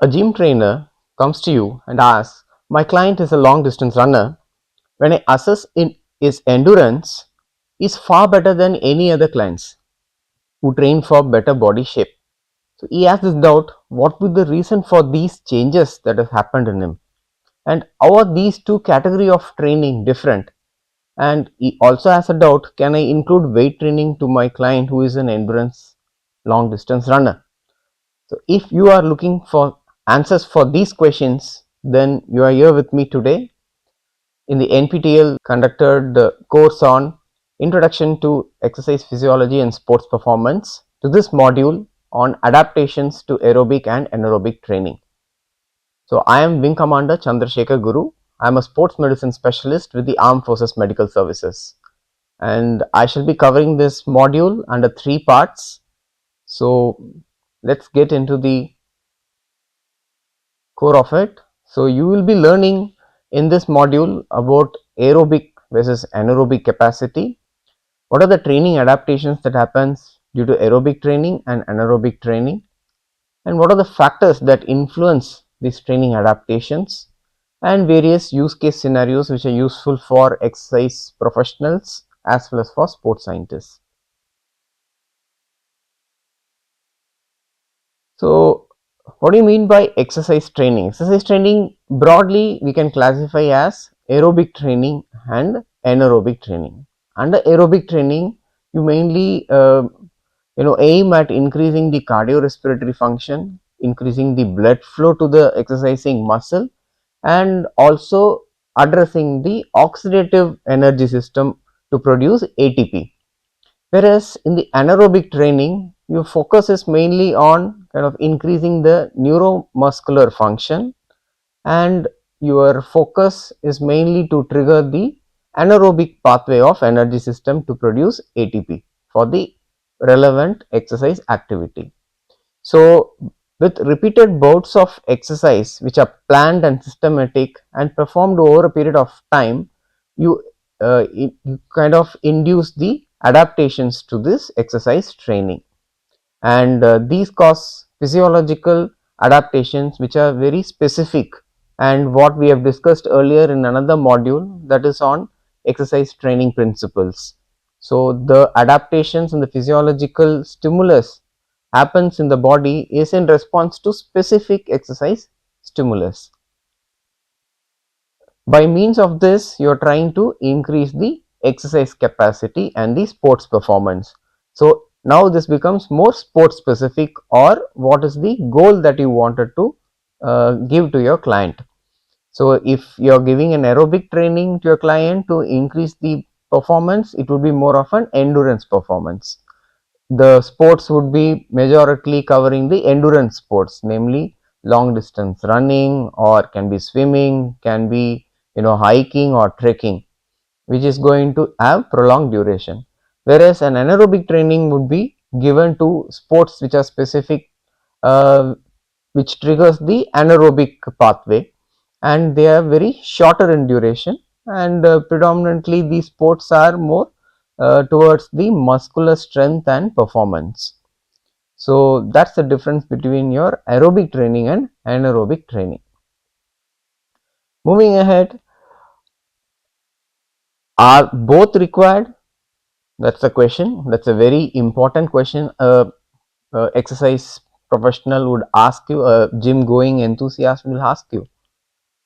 A gym trainer comes to you and asks, my client is a long distance runner. When I assess in his endurance, is far better than any other clients who train for better body shape. So he has this doubt, what would the reason for these changes that have happened in him? And how are these two category of training different? And he also has a doubt, can I include weight training to my client who is an endurance long distance runner? So if you are looking for answers for these questions, then you are here with me today in the NPTEL conducted course on Introduction to Exercise Physiology and Sports Performance, to this module on adaptations to aerobic and anaerobic training. So I am Wing Commander Chandrasekhar Guru. I am a sports medicine specialist with the Armed Forces Medical Services, and I shall be covering this module under 3 parts. So let's get into the core of it. So you will be learning in this module about aerobic versus anaerobic capacity. What are the training adaptations that happens due to aerobic training and anaerobic training? And what are the factors that influence these training adaptations? And various use case scenarios which are useful for exercise professionals as well as for sports scientists. So what do you mean by exercise training? Exercise training broadly we can classify as aerobic training and anaerobic training. Under aerobic training, you mainly aim at increasing the cardiorespiratory function, increasing the blood flow to the exercising muscle, and also addressing the oxidative energy system to produce ATP. Whereas in the anaerobic training, your focus is mainly on kind of increasing the neuromuscular function, and your focus is mainly to trigger the anaerobic pathway of energy system to produce ATP for the relevant exercise activity. So with repeated bouts of exercise which are planned and systematic and performed over a period of time, you kind of induce the adaptations to this exercise training, and these cause physiological adaptations which are very specific, and what we have discussed earlier in another module, that is on exercise training principles. So the adaptations and the physiological stimulus happens in the body is in response to specific exercise stimulus. By means of this, you are trying to increase the exercise capacity and the sports performance. So now this becomes more sports specific, or what is the goal that you wanted to give to your client. So if you are giving an aerobic training to your client to increase the performance, it would be more of an endurance performance. The sports would be majorly covering the endurance sports, namely long distance running, or can be swimming, can be hiking or trekking, which is going to have prolonged duration. Whereas an anaerobic training would be given to sports which are specific, uh, which triggers the anaerobic pathway, and they are very shorter in duration, and predominantly these sports are more towards the muscular strength and performance. So that's the difference between your aerobic training and anaerobic training. Moving ahead, are both required? That's the question. That's a very important question. Exercise professional would ask you, a gym going enthusiast will ask you.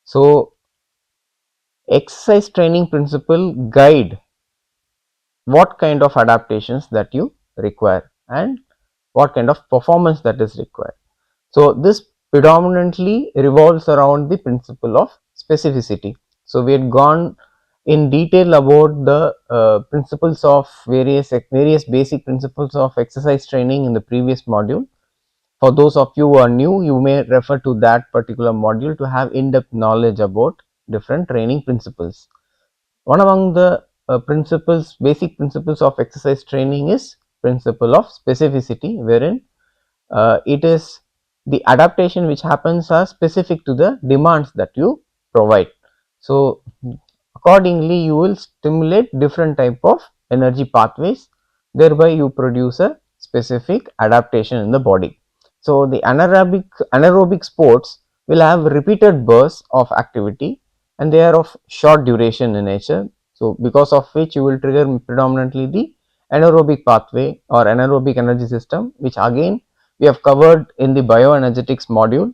So exercise training principle guide what kind of adaptations that you require and what kind of performance that is required. So this predominantly revolves around the principle of specificity. So we had gone in detail about the principles of various basic principles of exercise training in the previous module. For those of you who are new, you may refer to that particular module to have in-depth knowledge about different training principles. One among the basic principles of exercise training is principle of specificity, wherein it is the adaptation which happens are specific to the demands that you provide. So accordingly you will stimulate different type of energy pathways, thereby you produce a specific adaptation in the body. So the anaerobic sports will have repeated bursts of activity, and they are of short duration in nature. So because of which you will trigger predominantly the anaerobic pathway or anaerobic energy system, which again we have covered in the bioenergetics module.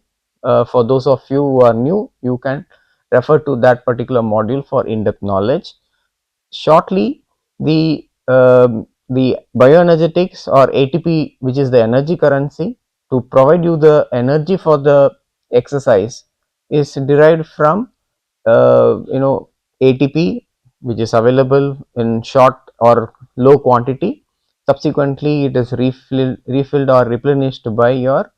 For those of you who are new, you can refer to that particular module for in-depth knowledge. Shortly, the bioenergetics or ATP, which is the energy currency to provide you the energy for the exercise, is derived from ATP, which is available in short or low quantity. Subsequently, it is refilled or replenished by your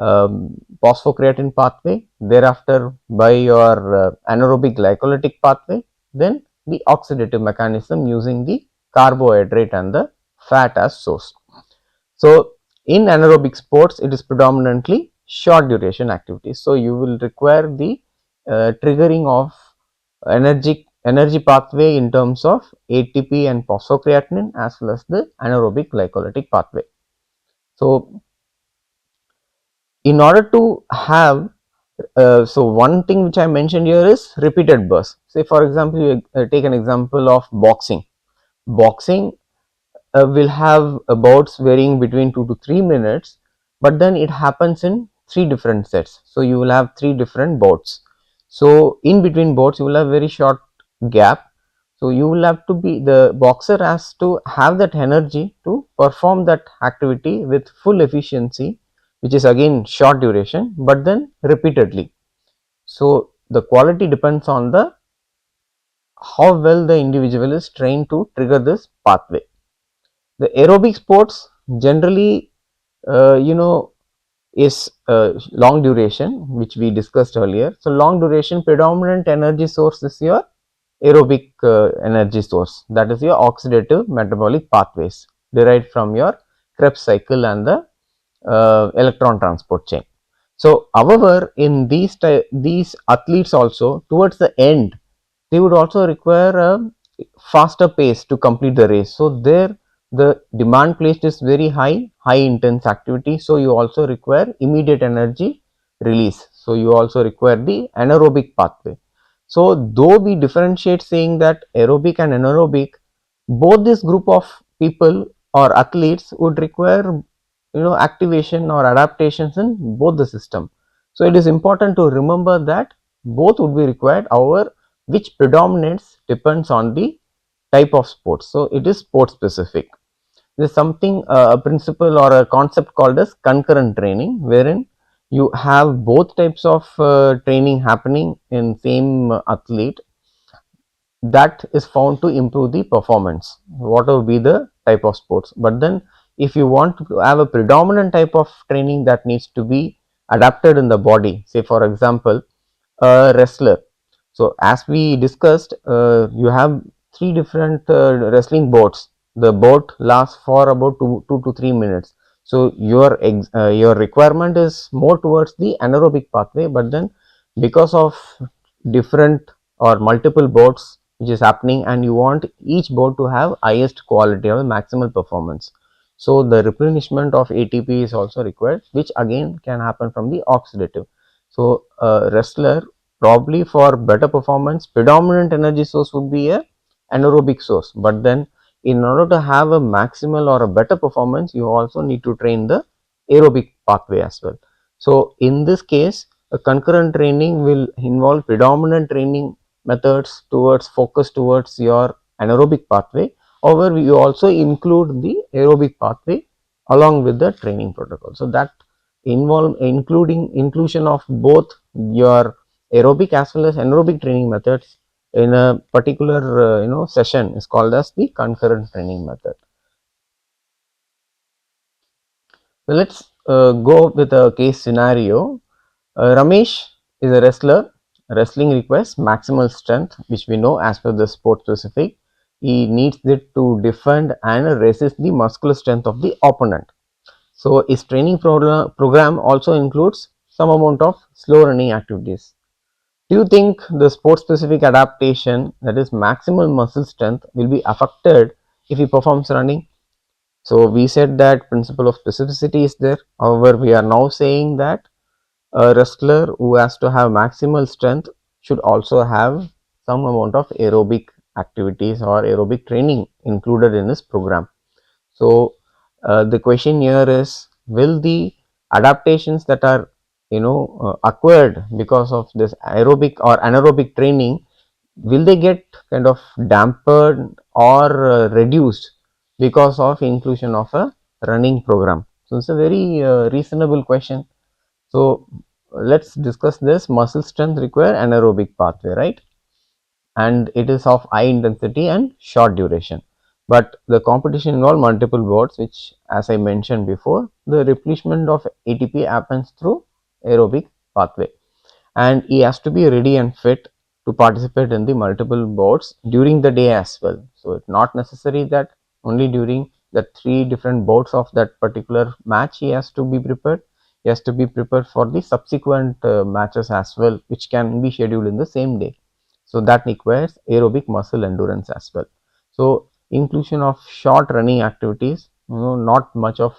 phosphocreatine pathway, thereafter by your anaerobic glycolytic pathway, then the oxidative mechanism using the carbohydrate and the fat as source. So in anaerobic sports, it is predominantly short duration activities. So you will require the triggering of energy pathway in terms of ATP and phosphocreatine as well as the anaerobic glycolytic pathway. So in order to have so one thing which I mentioned here is repeated bursts. Say for example, you take an example of boxing. Boxing will have bouts varying between 2 to 3 minutes, but then it happens in 3 different sets. So you will have 3 different bouts. So in between bouts you will have very short gap. So you will have to be, the boxer has to have that energy to perform that activity with full efficiency, which is again short duration, but then repeatedly. So the quality depends on the how well the individual is trained to trigger this pathway. The aerobic sports generally, is long duration, which we discussed earlier. So long duration predominant energy source is your aerobic energy source, that is your oxidative metabolic pathways derived from your Krebs cycle and the electron transport chain. So however, in these athletes also towards the end, they would also require a faster pace to complete the race. So there the demand placed is very high, high intense activity. So you also require immediate energy release. So you also require the anaerobic pathway. So though we differentiate saying that aerobic and anaerobic, both this group of people or athletes would require activation or adaptations in both the system. So it is important to remember that both would be required. However, which predominates depends on the type of sports. So it is sport specific. There is something a principle or a concept called as concurrent training, wherein you have both types of training happening in same athlete, that is found to improve the performance, whatever be the type of sports. But then if you want to have a predominant type of training that needs to be adapted in the body, say for example a wrestler. So as we discussed, you have 3 different wrestling bouts. The bout lasts for about 2 to 3 minutes. So your requirement is more towards the anaerobic pathway, but then because of different or multiple boats which is happening, and you want each boat to have highest quality or maximal performance, so the replenishment of ATP is also required, which again can happen from the oxidative. So a wrestler, probably for better performance, predominant energy source would be a anaerobic source, but then in order to have a maximal or a better performance, you also need to train the aerobic pathway as well. So in this case, a concurrent training will involve predominant training methods towards focus towards your anaerobic pathway. However, you also include the aerobic pathway along with the training protocol. So that involve inclusion of both your aerobic as well as anaerobic training methods in a particular session is called as the concurrent training method. So let's go with a case scenario. Ramesh is a wrestler. Wrestling requires maximal strength, which we know as per the sport specific. He needs it to defend and resist the muscular strength of the opponent. So his training program also includes some amount of slow running activities. Do you think the sport specific adaptation, that is maximal muscle strength, will be affected if he performs running? So we said that principle of specificity is there. However, we are now saying that a wrestler who has to have maximal strength should also have some amount of aerobic activities or aerobic training included in his program. So the question here is, will the adaptations that are acquired because of this aerobic or anaerobic training, will they get kind of dampened or reduced because of inclusion of a running program? So it's a very reasonable question. So let's discuss this. Muscle strength require anaerobic pathway, right? And it is of high intensity and short duration. But the competition involve multiple boards, which, as I mentioned before, the replenishment of ATP happens through aerobic pathway, and he has to be ready and fit to participate in the multiple boards during the day as well. So it's not necessary that only during the 3 different boards of that particular match he has to be prepared. He has to be prepared for the subsequent matches as well, which can be scheduled in the same day. So that requires aerobic muscle endurance as well. So inclusion of short running activities, not much of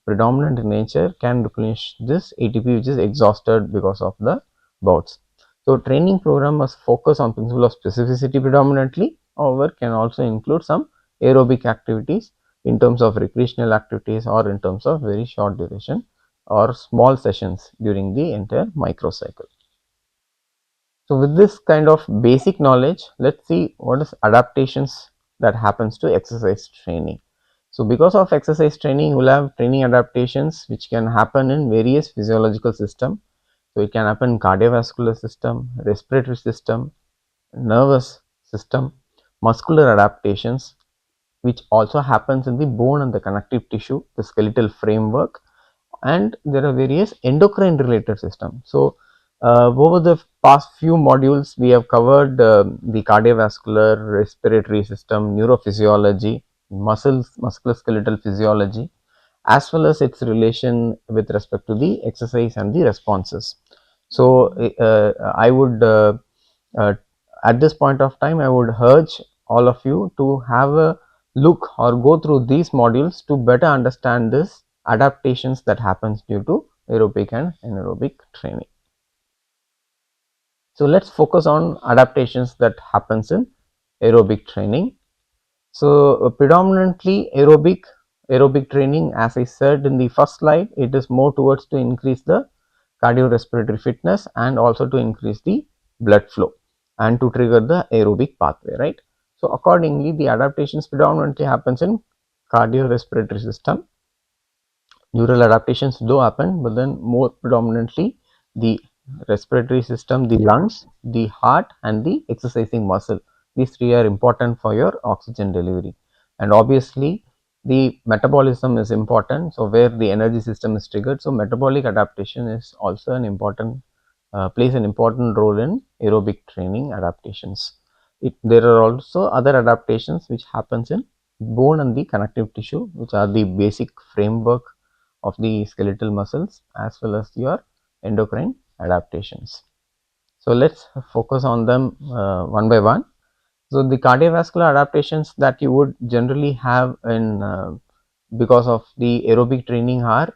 predominant in nature, can replenish this ATP which is exhausted because of the bouts. So training program must focus on principle of specificity predominantly, however can also include some aerobic activities in terms of recreational activities or in terms of very short duration or small sessions during the entire microcycle. So with this kind of basic knowledge, let's see what is adaptations that happens to exercise training. So because of exercise training, you will have training adaptations which can happen in various physiological system. So it can happen in cardiovascular system, respiratory system, nervous system, muscular adaptations, which also happens in the bone and the connective tissue, the skeletal framework, and there are various endocrine related systems. So over the past few modules we have covered the cardiovascular, respiratory system, neurophysiology, musculoskeletal physiology, as well as its relation with respect to the exercise and the responses. So I would uh, at this point of time I would urge all of you to have a look or go through these modules to better understand this adaptations that happens due to aerobic and anaerobic training. So let's focus on adaptations that happens in aerobic training. So predominantly aerobic training, as I said in the first slide, it is more towards to increase the cardiorespiratory fitness and also to increase the blood flow and to trigger the aerobic pathway, right? So accordingly, the adaptations predominantly happens in cardiorespiratory system. Neural adaptations do happen, but then more predominantly the respiratory system, the lungs, the heart, and the exercising muscle. These three are important for your oxygen delivery. And obviously, the metabolism is important. So where the energy system is triggered, so metabolic adaptation is also an important plays an important role in aerobic training adaptations. There are also other adaptations which happens in bone and the connective tissue, which are the basic framework of the skeletal muscles, as well as your endocrine adaptations. So let's focus on them one by one. So the cardiovascular adaptations that you would generally have in because of the aerobic training are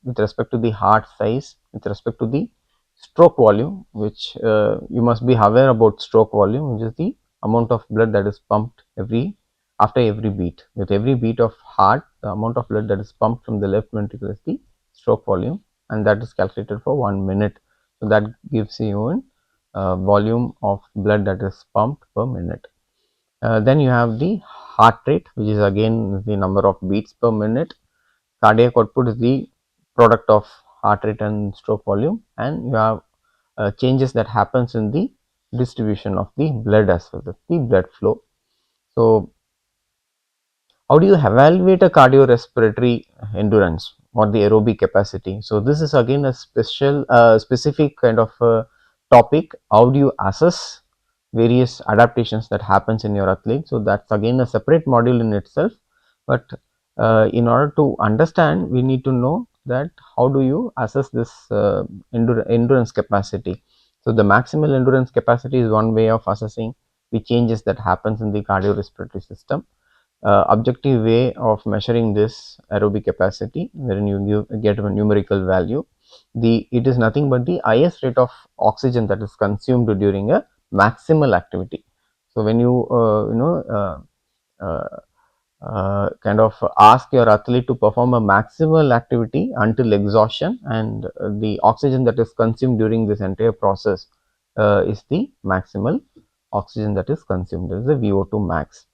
with respect to the heart size, with respect to the stroke volume, which you must be aware about stroke volume, which is the amount of blood that is pumped after every beat. With every beat of heart, the amount of blood that is pumped from the left ventricle is the stroke volume, and that is calculated for 1 minute. So that gives you an volume of blood that is pumped per minute. Then you have the heart rate, which is again the number of beats per minute. Cardiac output is the product of heart rate and stroke volume, and you have changes that happens in the distribution of the blood as well as the blood flow. So how do you evaluate a cardiorespiratory endurance or the aerobic capacity? So this is again a specific kind of topic. How do you assess various adaptations that happens in your athlete? So that's again a separate module in itself. But in order to understand, we need to know that how do you assess this endurance capacity. So the maximal endurance capacity is one way of assessing the changes that happens in the cardiorespiratory system. objective way of measuring this aerobic capacity, wherein you get a numerical value. It is nothing but the highest rate of oxygen that is consumed during a maximal activity. So when you kind of ask your athlete to perform a maximal activity until exhaustion, and the oxygen that is consumed during this entire process is the maximal oxygen that is consumed. That is the VO2 max.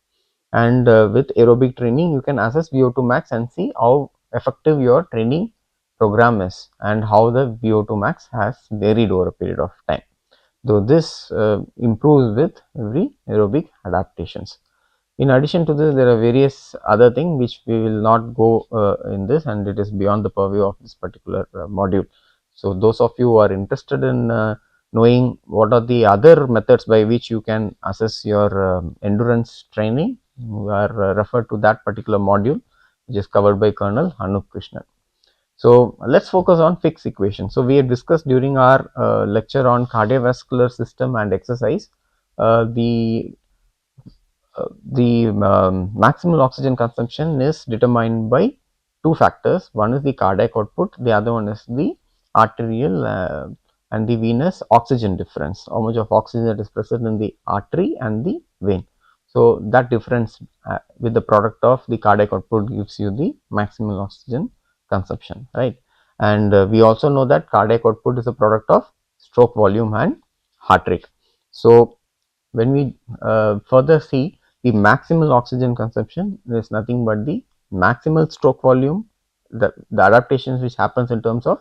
And with aerobic training, you can assess VO2 max and see how effective your training program is and how the VO2 max has varied over a period of time. Though this improves with every aerobic adaptations. In addition to this, there are various other things which we will not go in this, and it is beyond the purview of this particular module. So those of you who are interested in knowing what are the other methods by which you can assess your endurance training, you are referred to that particular module, which is covered by Colonel Anup Krishnan. So let's focus on fixed equation. So we had discussed during our lecture on cardiovascular system and exercise, the maximal oxygen consumption is determined by two factors. One is the cardiac output, the other one is the arterial and the venous oxygen difference, how much of oxygen that is present in the artery and the vein. So that difference with the product of the cardiac output gives you the maximal oxygen consumption, right? And we also know that cardiac output is a product of stroke volume and heart rate. So when we further see the maximal oxygen consumption is nothing but the maximal stroke volume, the adaptations which happens in terms of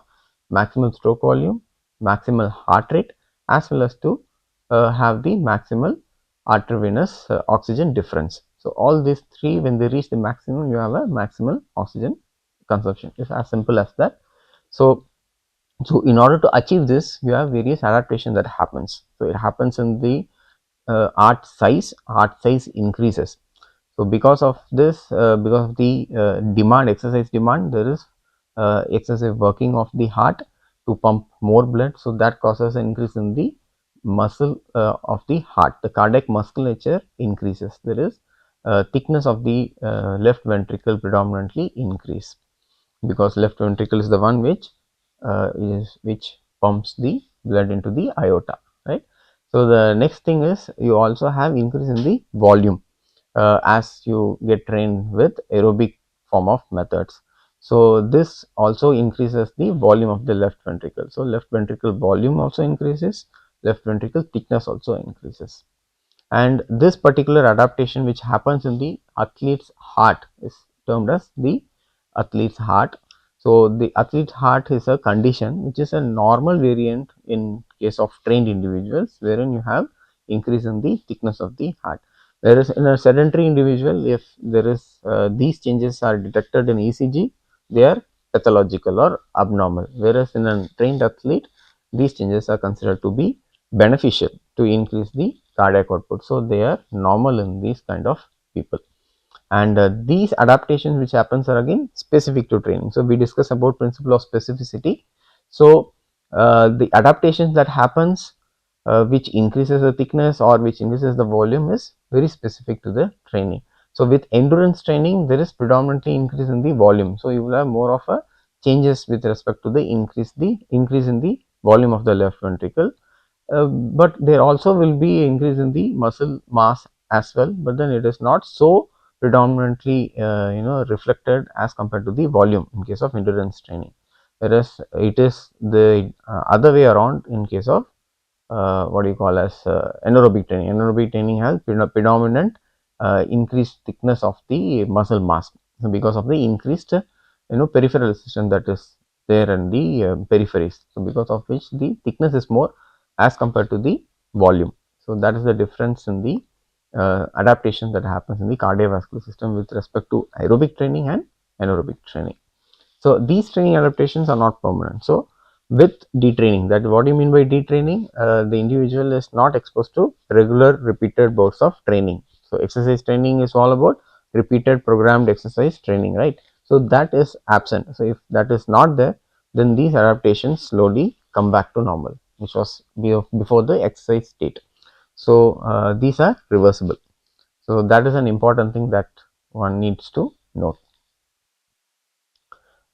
maximal stroke volume, maximal heart rate, as well as to have the maximal arteriovenous oxygen difference. So all these three, when they reach the maximum, you have a maximal oxygen consumption. It's as simple as that. So in order to achieve this, you have various adaptations that happens. So it happens in the heart size increases. So because of this, because of the demand, exercise demand, there is excessive working of the heart to pump more blood. So that causes an increase in the muscle of the heart. The cardiac musculature increases. There is thickness of the left ventricle predominantly increase, because left ventricle is the one which pumps the blood into the aorta, right? So the next thing is you also have increase in the volume as you get trained with aerobic form of methods. So this also increases the volume of the left ventricle. So left ventricle volume also increases, left ventricle thickness also increases. And this particular adaptation which happens in the athlete's heart is termed as the athlete's heart. So the athlete's heart is a condition which is a normal variant in case of trained individuals, wherein you have increase in the thickness of the heart. Whereas in a sedentary individual, if there is these changes are detected in ECG, they are pathological or abnormal. Whereas in a trained athlete, these changes are considered to be beneficial to increase the cardiac output. So they are normal in these kind of people. And these adaptations which happens are again specific to training. So we discuss about principle of specificity. So the adaptations that happens which increases the thickness or which increases the volume is very specific to the training. So with endurance training, there is predominantly increase in the volume. So you will have more of a changes with respect to the increase in the volume of the left ventricle. But there also will be increase in the muscle mass as well, but then it is not so predominantly reflected as compared to the volume in case of endurance training, whereas it is the other way around in case of what do you call as anaerobic training. Anaerobic training has predominant increased thickness of the muscle mass because of the increased peripheral system that is there in the peripheries. So because of which the thickness is more as compared to the volume. So that is the difference in the adaptation that happens in the cardiovascular system with respect to aerobic training and anaerobic training. So these training adaptations are not permanent. So with detraining, that what do you mean by detraining? The individual is not exposed to regular repeated bouts of training. So exercise training is all about repeated programmed exercise training, right? So that is absent. So if that is not there, then these adaptations slowly come back to normal, which was before the exercise state. So these are reversible. So that is an important thing that one needs to note.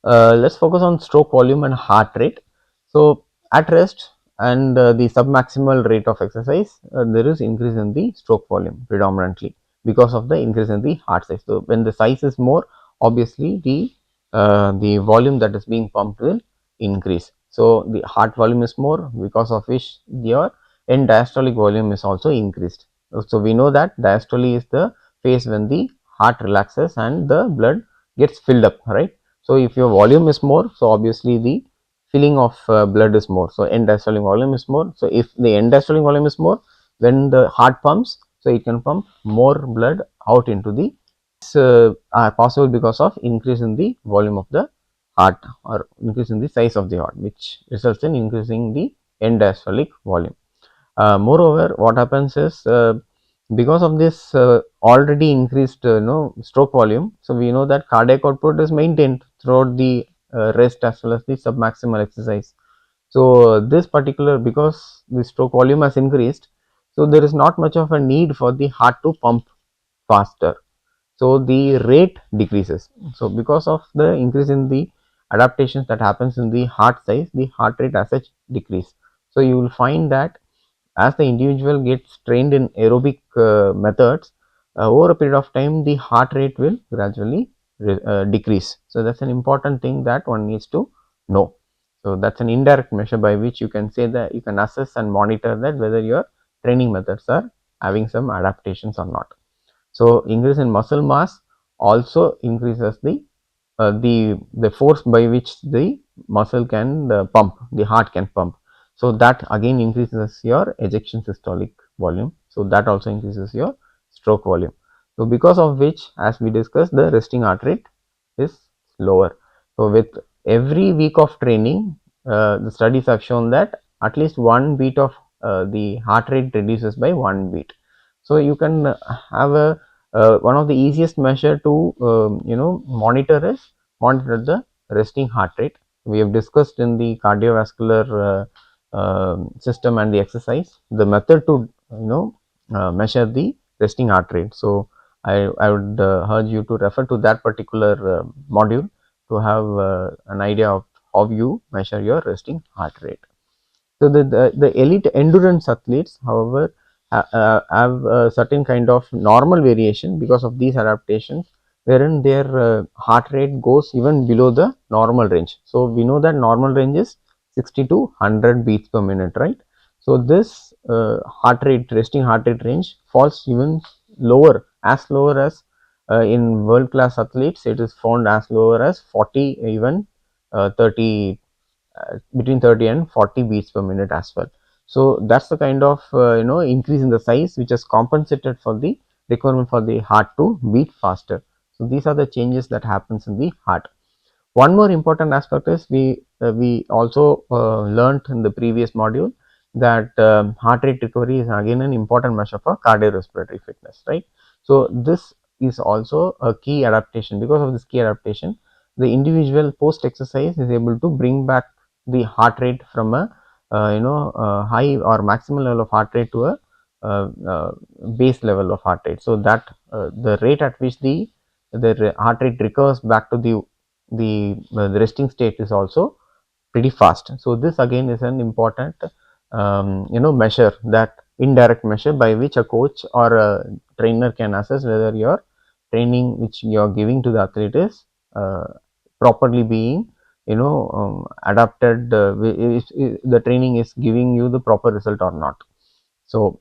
Let's focus on stroke volume and heart rate. So at rest and the submaximal rate of exercise, there is increase in the stroke volume predominantly because of the increase in the heart size. So when the size is more, obviously the volume that is being pumped will increase. So the heart volume is more, because of which your end diastolic volume is also increased. So we know that diastole is the phase when the heart relaxes and the blood gets filled up, right? So if your volume is more, so obviously the filling of blood is more. So end diastolic volume is more. So if the end diastolic volume is more, when the heart pumps, so it can pump more blood out into the are possible because of increase in the volume of the heart or increase in the size of the heart, which results in increasing the end diastolic volume. Moreover, what happens is because of this already increased stroke volume, so we know that cardiac output is maintained throughout the rest as well as the submaximal exercise. So this particular, because the stroke volume has increased, so there is not much of a need for the heart to pump faster. So the rate decreases. So because of the increase in the adaptations that happens in the heart size, the heart rate as such decrease. So you will find that as the individual gets trained in aerobic methods, over a period of time the heart rate will gradually decrease. So that's an important thing that one needs to know. So that's an indirect measure by which you can say that you can assess and monitor that whether your training methods are having some adaptations or not. So increase in muscle mass also increases the force by which the muscle can pump, the heart can pump. So that again increases your ejection systolic volume. So that also increases your stroke volume. So because of which, as we discussed, the resting heart rate is lower. So with every week of training, the studies have shown that at least one beat of the heart rate reduces by 1 beat. So you can have a one of the easiest measure to monitor is monitor the resting heart rate. We have discussed in the cardiovascular system and the exercise the method to measure the resting heart rate. So I would urge you to refer to that particular module to have an idea of how you measure your resting heart rate. So the elite endurance athletes, however, have a certain kind of normal variation because of these adaptations, wherein their heart rate goes even below the normal range. So we know that normal range is 60 to 100 beats per minute, right? So this heart rate, resting heart rate range falls even lower, as lower as in world class athletes. It is found as lower as 40, even 30, between 30 and 40 beats per minute as well. So that's the kind of increase in the size which has compensated for the requirement for the heart to beat faster. So these are the changes that happens in the heart. One more important aspect is we also learnt in the previous module that heart rate recovery is again an important measure for cardiorespiratory fitness, right? So this is also a key adaptation. Because of this key adaptation, the individual post exercise is able to bring back the heart rate from a high or maximum level of heart rate to a base level of heart rate. So that the rate at which the heart rate recovers back to the resting state is also pretty fast. So this again is an important measure, that indirect measure by which a coach or a trainer can assess whether your training which you are giving to the athlete is properly being adapted, the training is giving you the proper result or not. So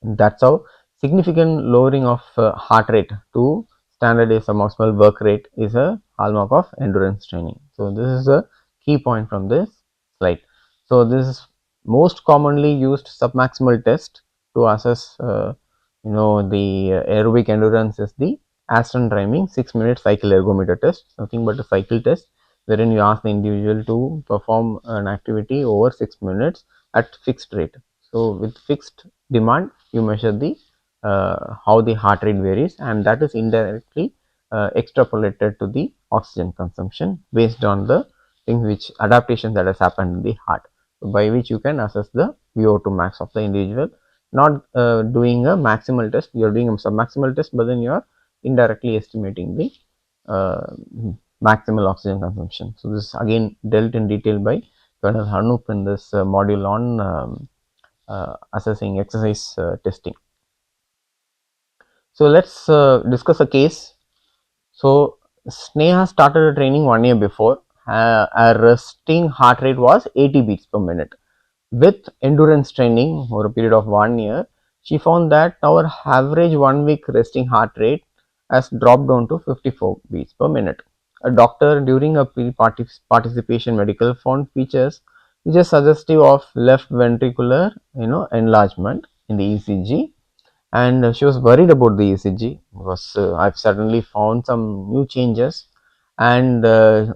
that's how significant lowering of heart rate to standard is submaximal work rate is a hallmark of endurance training. So this is a key point from this slide. So this is most commonly used submaximal test to assess the aerobic endurance is the Aston Rhyming 6-minute cycle ergometer test, nothing but a cycle test wherein you ask the individual to perform an activity over 6 minutes at fixed rate. So with fixed demand, you measure the how the heart rate varies, and that is indirectly extrapolated to the oxygen consumption based on the things which adaptation that has happened in the heart, by which you can assess the VO2 max of the individual. Not doing a maximal test, you are doing a submaximal test, but then you are indirectly estimating the maximal oxygen consumption. So, this again dealt in detail by Colonel Hanup in this module on assessing exercise testing. So, let us discuss a case. So, Sneha started a training 1 year before. Her resting heart rate was 80 beats per minute. With endurance training over a period of 1 year, she found that our average 1 week resting heart rate has dropped down to 54 beats per minute. A doctor during a participation medical found features which is suggestive of left ventricular enlargement in the ECG, and she was worried about the ECG because I've suddenly found some new changes. And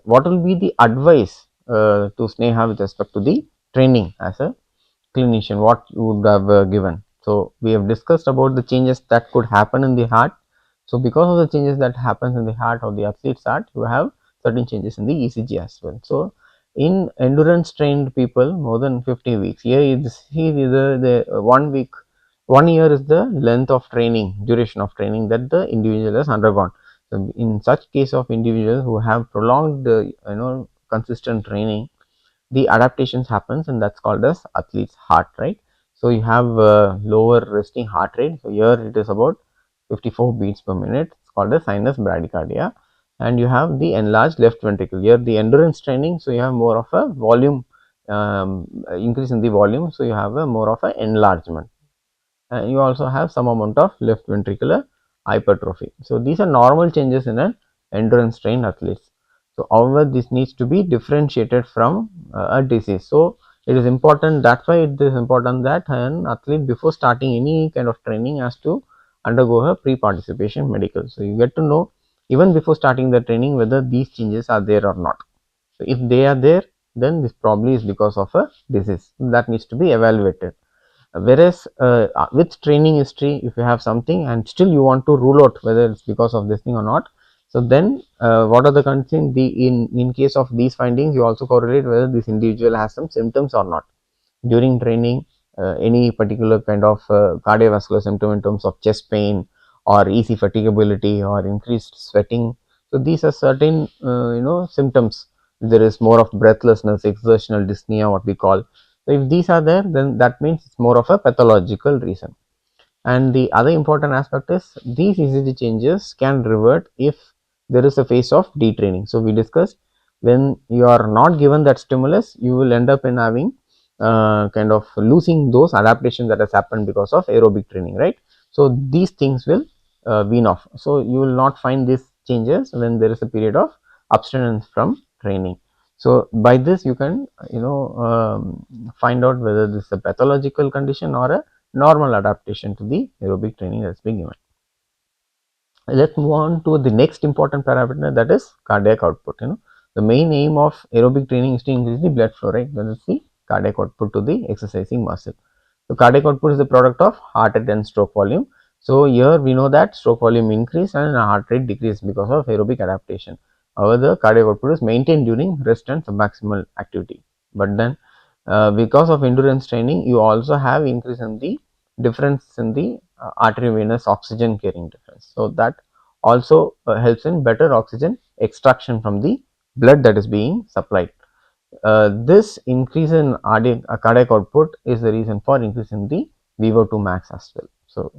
what will be the advice to Sneha with respect to the training as a clinician, what you would have given? So, we have discussed about the changes that could happen in the heart. So, because of the changes that happens in the heart of the athlete's heart, you have certain changes in the ECG as well. So, in endurance trained people more than 50 weeks, here is the 1 week, 1 year is the length of training, duration of training that the individual has undergone. So, in such case of individuals who have prolonged consistent training, the adaptations happens, and that's called as athlete's heart, right? So, you have lower resting heart rate. So, here it is about 54 beats per minute. It's called as sinus bradycardia, and you have the enlarged left ventricle. Here the endurance training, so you have more of a volume increase in the volume, so you have a more of a enlargement, and you also have some amount of left ventricular hypertrophy. So, these are normal changes in an endurance trained athletes. So, however, this needs to be differentiated from a disease. So, it is important, that's why it is important that an athlete before starting any kind of training has to undergo a pre-participation medical. So, you get to know even before starting the training whether these changes are there or not. So, if they are there, then this probably is because of a disease that needs to be evaluated. Whereas with training history, if you have something and still you want to rule out whether it's because of this thing or not, so then what are the conditions? In case of these findings, you also correlate whether this individual has some symptoms or not during training. Any particular kind of cardiovascular symptom in terms of chest pain or easy fatigability or increased sweating. So, these are certain symptoms. There is more of breathlessness, exertional dyspnea, what we call. So, if these are there, then that means it's more of a pathological reason. And the other important aspect is these ECG changes can revert if there is a phase of detraining. So, we discussed when you are not given that stimulus, you will end up in having kind of losing those adaptations that has happened because of aerobic training, right? So, these things will wean off. So, you will not find these changes when there is a period of abstinence from training. So, by this you can find out whether this is a pathological condition or a normal adaptation to the aerobic training that is being given. Let us move on to the next important parameter, that is cardiac output. The main aim of aerobic training is to increase the blood flow, right? That is the cardiac output to the exercising muscle. So, cardiac output is the product of heart rate and stroke volume. So, here we know that stroke volume increase and heart rate decrease because of aerobic adaptation. However, the cardiac output is maintained during rest and submaximal activity. But then because of endurance training, you also have increase in the difference in the arteriovenous oxygen carrying difference. So, that also helps in better oxygen extraction from the blood that is being supplied. This increase in cardiac output is the reason for increase in the VO2 max as well. So,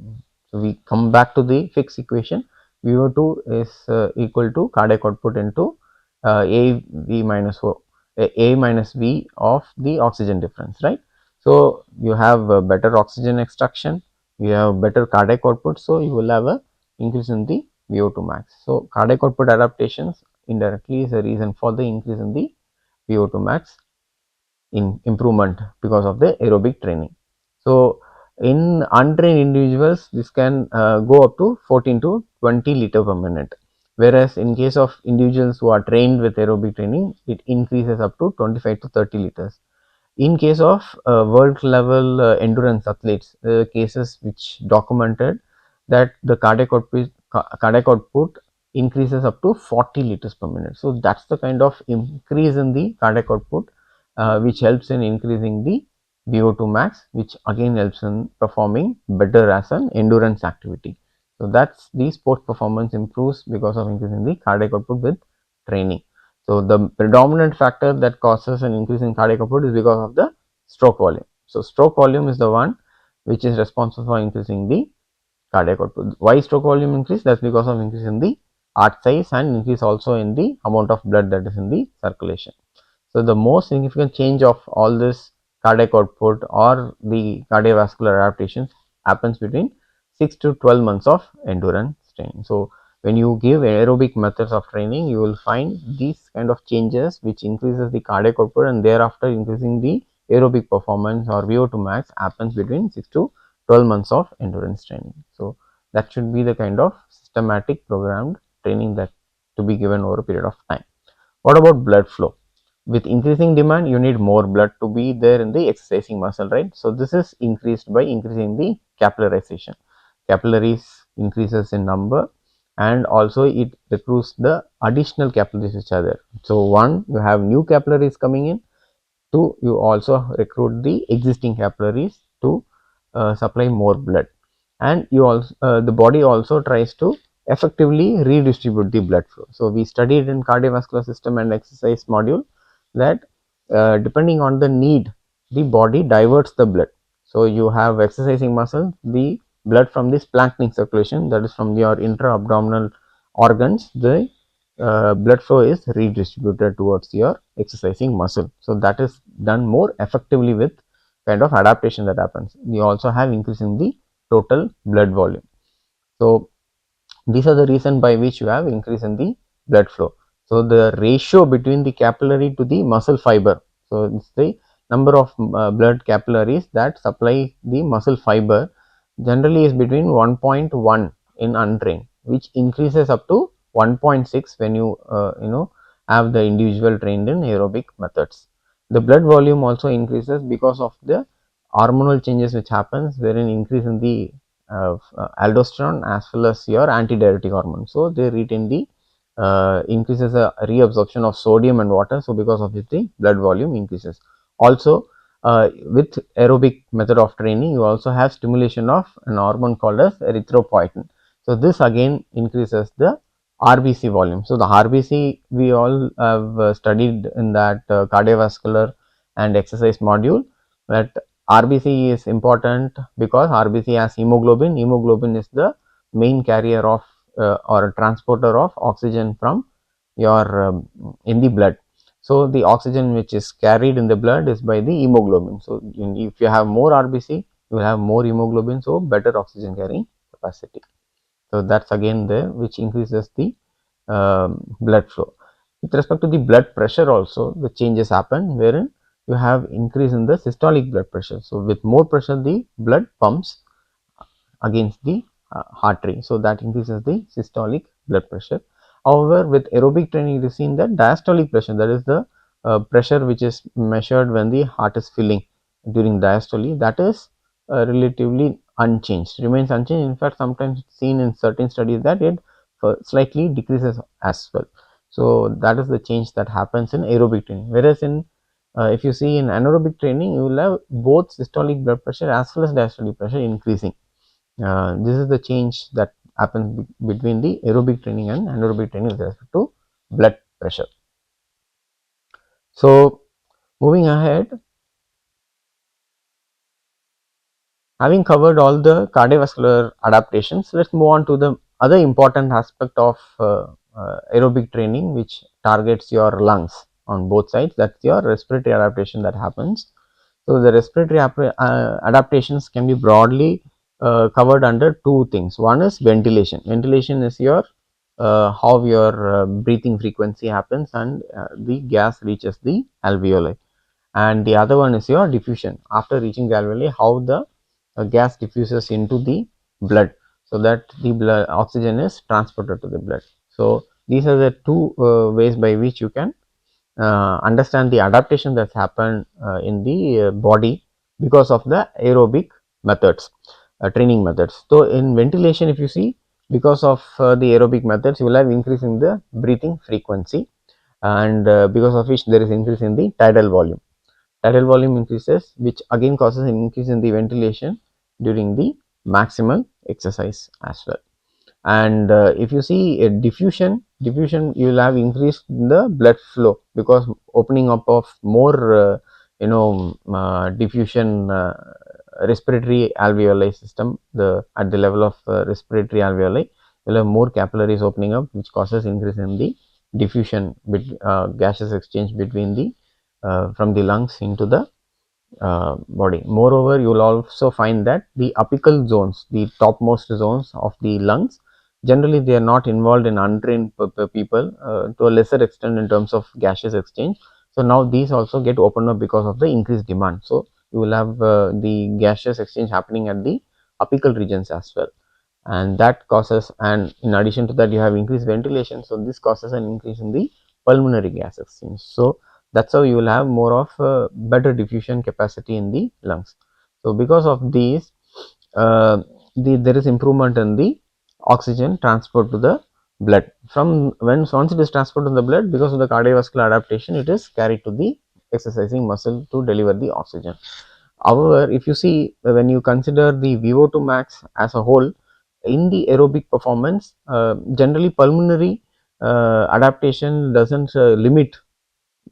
we come back to the fixed equation. VO2 is equal to cardiac output into AV minus O, A minus V of the oxygen difference, right? So, you have better oxygen extraction, you have better cardiac output, so you will have a increase in the VO2 max. So, cardiac output adaptations indirectly is a reason for the increase in the VO2 max in improvement because of the aerobic training. So, in untrained individuals, this can go up to 14 to 20 liter per minute, whereas in case of individuals who are trained with aerobic training, it increases up to 25 to 30 liters. In case of world level endurance athletes, cases which documented that the cardiac output increases up to 40 liters per minute. So, that is the kind of increase in the cardiac output which helps in increasing the VO2 max, which again helps in performing better as an endurance activity. So that's the sports performance improves because of increase in the cardiac output with training. So the predominant factor that causes an increase in cardiac output is because of the stroke volume. So stroke volume is the one which is responsible for increasing the cardiac output. Why stroke volume increase? That's because of increase in the heart size and increase also in the amount of blood that is in the circulation. So the most significant change of all this cardiac output or the cardiovascular adaptations happens between 6 to 12 months of endurance training. So when you give aerobic methods of training, you will find these kind of changes which increases the cardiac output and thereafter increasing the aerobic performance or VO2 max happens between 6 to 12 months of endurance training. So that should be the kind of systematic programmed training that to be given over a period of time. What about blood flow? With increasing demand, you need more blood to be there in the exercising muscle, right? So this is increased by increasing the capillarization. Capillaries increases in number and also it recruits the additional capillaries which are there. So one, you have new capillaries coming in. Two, you also recruit the existing capillaries to supply more blood, and you also the body also tries to effectively redistribute the blood flow. So we studied in cardiovascular system and exercise module that depending on the need, the body diverts the blood. So you have exercising muscle, the blood from this splanchnic circulation, that is from your intra-abdominal organs, the blood flow is redistributed towards your exercising muscle. So that is done more effectively with kind of adaptation that happens. You also have increase in the total blood volume. So these are the reason by which you have increase in the blood flow. So the ratio between the capillary to the muscle fiber, so it's the number of blood capillaries that supply the muscle fiber generally is between 1.1 in untrained, which increases up to 1.6 when you have the individual trained in aerobic methods. The blood volume also increases because of the hormonal changes which happens, wherein increase in the aldosterone as well as your antidiuretic hormone. So they retain the increases the reabsorption of sodium and water. So because of it, the blood volume increases. Also, with aerobic method of training, you also have stimulation of an hormone called as erythropoietin. So this again increases the RBC volume. So the RBC we all have studied in that cardiovascular and exercise module, that RBC is important because RBC has hemoglobin. Hemoglobin is the main carrier of or transporter of oxygen from your in the blood. So the oxygen which is carried in the blood is by the hemoglobin. So if you have more RBC, you will have more hemoglobin, so better oxygen carrying capacity. So that's again there which increases the blood flow. With respect to the blood pressure also, the changes happen wherein you have increase in the systolic blood pressure. So with more pressure, the blood pumps against the artery. So that increases the systolic blood pressure. However, with aerobic training, it is seen that diastolic pressure, that is the pressure which is measured when the heart is filling during diastole, that is relatively unchanged, remains unchanged. In fact, sometimes seen in certain studies that it slightly decreases as well. So that is the change that happens in aerobic training. Whereas in if you see in anaerobic training, you will have both systolic blood pressure as well as diastolic pressure increasing. This is the change that happens between the aerobic training and anaerobic training with respect to blood pressure. So moving ahead, having covered all the cardiovascular adaptations, let's move on to the other important aspect of aerobic training, which targets your lungs on both sides. That's your respiratory adaptation that happens. So the respiratory adaptations can be broadly covered under two things. One is ventilation. Ventilation is your how your breathing frequency happens and the gas reaches the alveoli, and the other one is your diffusion. After reaching the alveoli, how the gas diffuses into the blood so that the blood oxygen is transported to the blood. So these are the two ways by which you can understand the adaptation that's happened in the body because of the aerobic methods, training methods. So in ventilation, if you see, because of the aerobic methods, you will have increase in the breathing frequency, and because of which there is increase in the tidal volume. Tidal volume increases, which again causes an increase in the ventilation during the maximal exercise as well. And if you see a diffusion, you will have increased in the blood flow, because opening up of more diffusion, respiratory alveoli system, the at the level of respiratory alveoli, you will have more capillaries opening up, which causes increase in the diffusion, gaseous exchange between the from the lungs into the body. Moreover, you will also find that the apical zones, the topmost zones of the lungs, generally they are not involved in untrained people to a lesser extent in terms of gaseous exchange. So now these also get opened up because of the increased demand. So you will have the gaseous exchange happening at the apical regions as well, and that causes, and in addition to that you have increased ventilation, so this causes an increase in the pulmonary gas exchange. So that's how you will have more of better diffusion capacity in the lungs. So because of these, there is improvement in the oxygen transport to the blood. From once it is transferred to the blood, because of the cardiovascular adaptation, it is carried to the exercising muscle to deliver the oxygen. However, if you see, when you consider the VO2 max as a whole in the aerobic performance, generally pulmonary adaptation doesn't limit,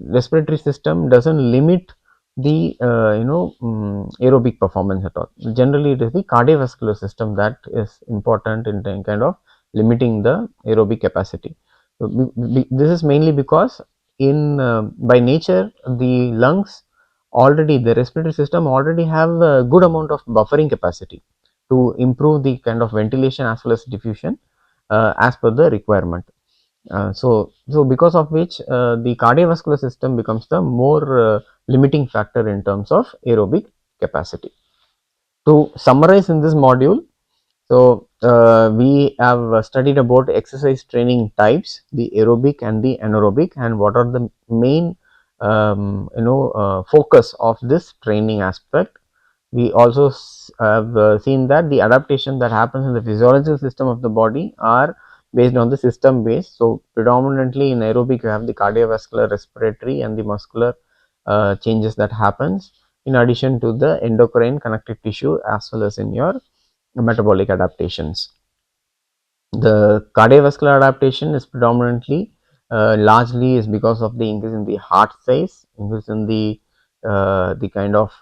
respiratory system doesn't limit the aerobic performance at all. Generally it is the cardiovascular system that is important in kind of limiting the aerobic capacity. So, this is mainly because in by nature the lungs, already the respiratory system already have a good amount of buffering capacity to improve the kind of ventilation as well as diffusion as per the requirement. So because of which the cardiovascular system becomes the more limiting factor in terms of aerobic capacity. To summarize in this module, so we have studied about exercise training types, the aerobic and the anaerobic, and what are the main focus of this training aspect. We also have seen that the adaptation that happens in the physiological system of the body are based on the system base. So predominantly in aerobic you have the cardiovascular, respiratory and the muscular changes that happens, in addition to the endocrine connective tissue as well as in your metabolic adaptations. The cardiovascular adaptation is predominantly largely is because of the increase in the heart size, increase in the kind of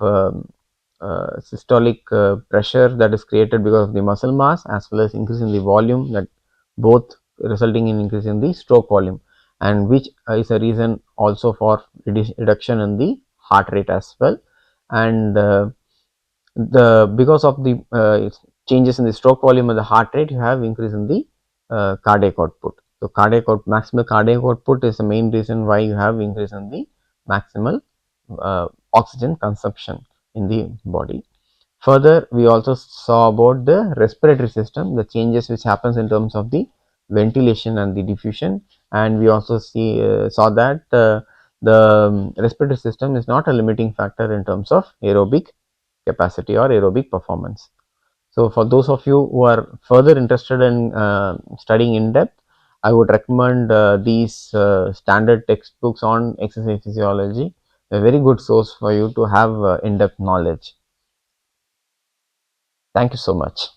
systolic pressure that is created because of the muscle mass, as well as increase in the volume, that both resulting in increase in the stroke volume, and which is a reason also for reduction in the heart rate as well. And the because of the changes in the stroke volume and the heart rate, you have increase in the cardiac output. So maximal cardiac output is the main reason why you have increase in the maximal oxygen consumption in the body. Further, we also saw about the respiratory system, the changes which happens in terms of the ventilation and the diffusion, and we also saw that the respiratory system is not a limiting factor in terms of aerobic capacity or aerobic performance. So for those of you who are further interested in studying in depth, I would recommend these standard textbooks on exercise physiology, a very good source for you to have in-depth knowledge. Thank you so much.